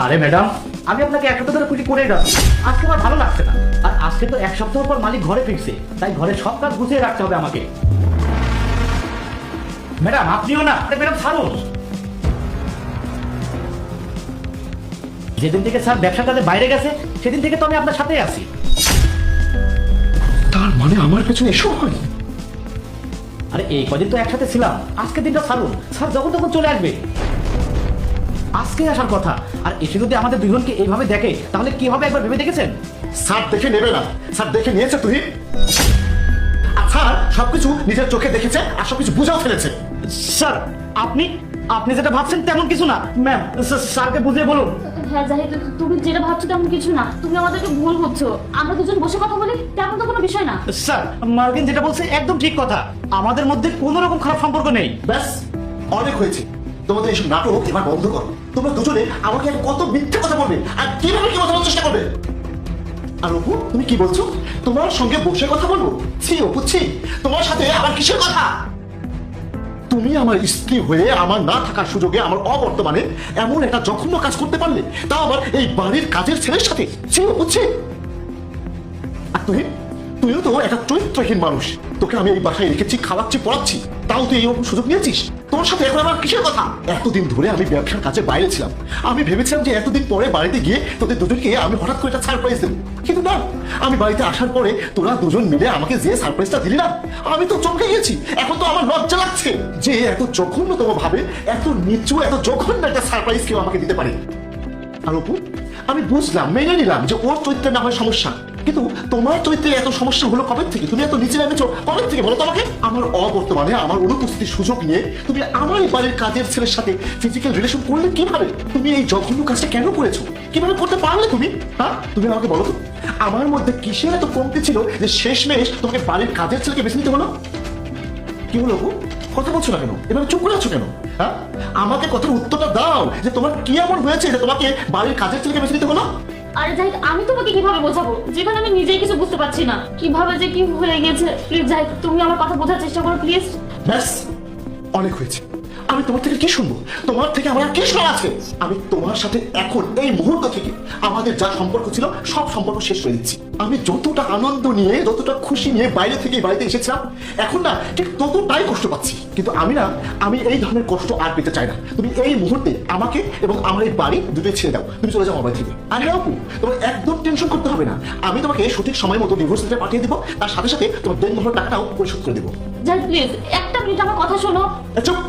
আরে ম্যাডাম, আমি আপনাকে এক সপ্তাহ ধরে ছুটি করেই যাচ্ছি। আজকে আমার ভালো লাগছে না। আর আজকে তো এক সপ্তাহ পর মালিক ঘরে ফিরছে, তাই ঘরের সব কাজ গুছিয়ে রাখতে হবে আমাকে। ম্যাডাম আপনিও না। আরে ম্যাডাম ছাড়ুন। যেদিন থেকে স্যার ব্যবসা কাজে বাইরে গেছে সেদিন থেকে তো আমি আপনার সাথেই আছি। তার মানে আমার পেছনে এসব হয়? আরে এই কদিন তো একসাথে ছিলাম, আজকে দিনটা ছাড়ুন। স্যার যখন তখন চলে আসবে, আজকে আসার কথা। আর এসে যদি আমাদের দুজনকে এইভাবে দেখে তাহলে কি হবে একবার ভেবে দেখেছেন? স্যার দেখে নেবে না, স্যার দেখে নিয়েছে তুই। আর স্যার সবকিছু নিজের চোখে দেখেছে আর সবকিছু বুঝাও ফেলেছে। স্যার আপনি আপনি যেটা ভাবছেন তেমন কিছু না। ম্যাম স্যারকে বুঝিয়ে বলুন। হ্যাঁ জাহিদ, তুমি যেটা ভাবছো তেমন কিছু না, তুমি আমাদেরকে ভুল বুঝছো। আমরা দুজন বসে কথা বলি, তেমন তো কোনো বিষয় না। স্যার মার্কিন যেটা বলছে একদম ঠিক কথা, আমাদের মধ্যে কোনো রকম খারাপ সম্পর্ক নেই। ব্যাস, অনেক হয়েছে। তোমাদের এইসব নাটক এবার বন্ধ করো। তোমরা দুজনে আমাকে এখন কত মিথ্যে কথা বলবে আর কিভাবে কি বোঝানোর চেষ্টা করবে। আর অপু, তুমি কি বলছো? তোমার সঙ্গে বসে কথা বলবো? ছি অপু ছি, তোমার সাথে আমার কিসের কথা? তুমি আমার স্ত্রী হয়ে আমার না থাকার সুযোগে আমার অবর্তমানে এমন একটা জঘন্য কাজ করতে পারলে, তাও আবার এই বাড়ির কাজের ছেলের সাথে। ছি অপু ছি। আর তুইও তো একটা চরিত্রহীন মানুষ। তোকে আমি এই বাসায় রেখেছি, খাওয়াচ্ছি, পড়াচ্ছি, তাও তুই এই সুযোগ নিয়েছিস। তোমার সাথে এখন আমার কিসের কথা? এতদিন ধরে আমি ব্যবসার কাজে বাইরে ছিলাম, আমি ভেবেছিলাম যে এতদিন পরে বাড়িতে গিয়ে তোদের দুজনকে আমি হঠাৎ করে একটা সারপ্রাইজ দেবো, কিন্তু না, আমি বাড়িতে আসার পরে তোরা দুজন মিলে আমাকে যে সারপ্রাইজটা দিলি না, আমি তো চমকে গেছি। এখন তো আমার লজ্জা লাগছে যে এত জঘন্যতম ভাবে, এত নিচু, এত জঘন্য একটা সারপ্রাইজ কেউ আমাকে দিতে পারে। আর অপু, আমি বুঝলাম, মেনে নিলাম যে ওর চরিত্রে না হয় সমস্যা, কিন্তু তোমার চরিত্রে এত সমস্যা হলো কবে থেকে? তুমি এত নিচে নেমেছো কবে থেকে বলো তো আমাকে? আমার অবর্তমানে আমার অনুপস্থিতির সুযোগ নিয়ে তুমি আমার এই বাড়ির কাজের ছেলের সাথে ফিজিক্যাল রিলেশন করলে কিভাবে? তুমি এই জঘন্য কাজটা কেন করেছো? কিভাবে করতে পারলে তুমি? হ্যাঁ, তুমি আমাকে বলো তো, আমার মধ্যে কিসের এত কমতি ছিল যে শেষমেশ তোমাকে বাড়ির কাজের ছেলেকে বেছে নিতে হলো? কি হলো অপু? কথা বলছো না কেন? এভাবে চুপ করে আছো কেন? হ্যাঁ, আমাকে কথার উত্তরটা দাও যে তোমার কি এমন হয়েছে যে তোমাকে বাড়ির কাজের ছেলেকে বেছে নিতে হলো? আরে জাহিদ, আমি তোমাকে কিভাবে বোঝাবো যেখানে আমি নিজেই কিছু বুঝতে পারছি না কিভাবে যে কি হয়ে গেছে। প্লিজ জাহিদ, তুমি আমার কথা বোঝার চেষ্টা করো প্লিজ। ব্যাস, অনেক হয়েছে। আমি তোমার থেকে কি শুনবো? তোমার থেকে আমার আর কি শোনা আছে? আমি তোমার সাথে এখন এই মুহূর্ত থেকে আমাদের যা সম্পর্ক ছিল সব সম্পর্ক শেষ করে দিচ্ছি। আমি যতটা আনন্দ নিয়ে, যতটা খুশি নিয়ে বাইরে থেকে বাড়িতে এসেছিলাম, এখন না ঠিক ততটাই কষ্ট পাচ্ছি। কিন্তু আমি এই ধরনের কষ্ট আর পেতে চাই না। তুমি এই মুহূর্তে আমাকে এবং আমার এই বাড়ি দুটোই ছেড়ে দাও, তুমি চলে যাও আমার বাড়ি থেকে। আর হ্যাঁ অপু, তোমার একদম টেনশন করতে হবে না, আমি তোমাকে সঠিক সময় মতো ডিভোর্স লেটার পাঠিয়ে দেবো, তার সাথে সাথে তোমার দেনমোহর টাকাটাও পরিশোধ করে দেবো। জাহিদ প্লিজ একটা মিনিট আমার কথা শোনো। চুপ।